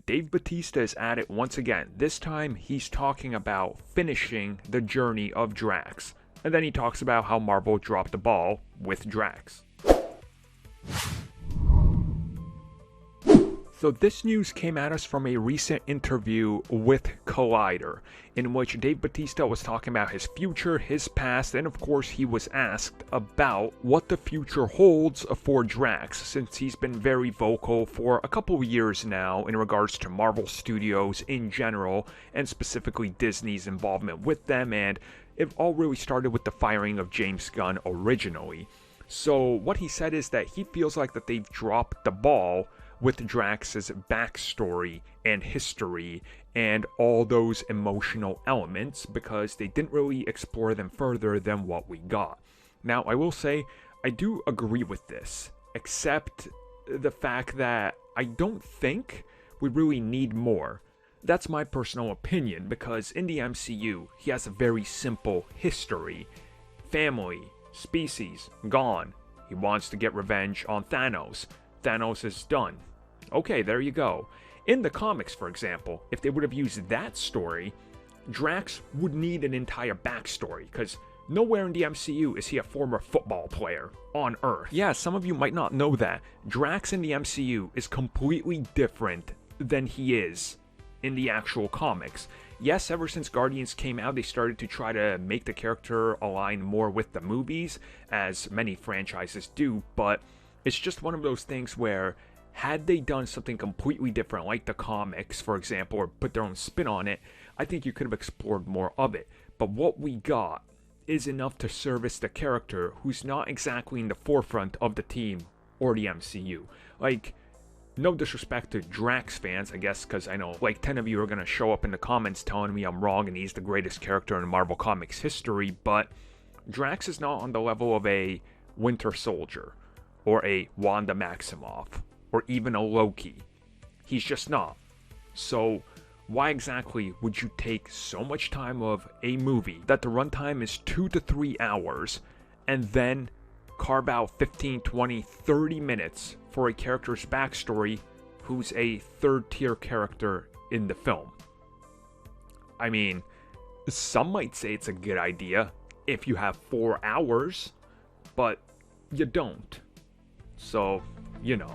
Dave Bautista is at it once again. This time, he's talking about finishing the journey of Drax. And then he talks about how Marvel dropped the ball with Drax. So this news came at us from a recent interview with Collider, in which Dave Bautista was talking about his future, his past, and of course he was asked about what the future holds for Drax, since he's been very vocal for a couple of years now in regards to Marvel Studios in general, and specifically Disney's involvement with them, and it all really started with the firing of James Gunn originally. So what he said is that he feels like that they've dropped the ball with Drax's backstory and history and all those emotional elements because they didn't really explore them further than what we got. Now, I will say, I do agree with this, except the fact that I don't think we really need more. That's my personal opinion, because in the MCU, he has a very simple history. Family, species, gone. He wants to get revenge on Thanos. Thanos is done. Okay, there you go. In the comics, for example, if they would have used that story, Drax would need an entire backstory, because nowhere in the MCU is he a former football player on Earth. Yeah, some of you might not know that. Drax in the MCU is completely different than he is in the actual comics. Yes, ever since Guardians came out, they started to try to make the character align more with the movies, as many franchises do, but it's just one of those things where had they done something completely different, like the comics, for example, or put their own spin on it, I think you could have explored more of it. But what we got is enough to service the character who's not exactly in the forefront of the team or the MCU. Like, no disrespect to Drax fans, I guess, because I know like 10 of you are going to show up in the comments telling me I'm wrong and he's the greatest character in Marvel Comics history, but Drax is not on the level of a Winter Soldier or a Wanda Maximoff or even a Loki. He's just not. So why exactly would you take so much time of a movie that the runtime is 2 to 3 hours and then carve out 15, 20, 30 minutes for a character's backstory who's a third-tier character in the film? I mean, some might say it's a good idea if you have 4 hours, but you don't. So, you know.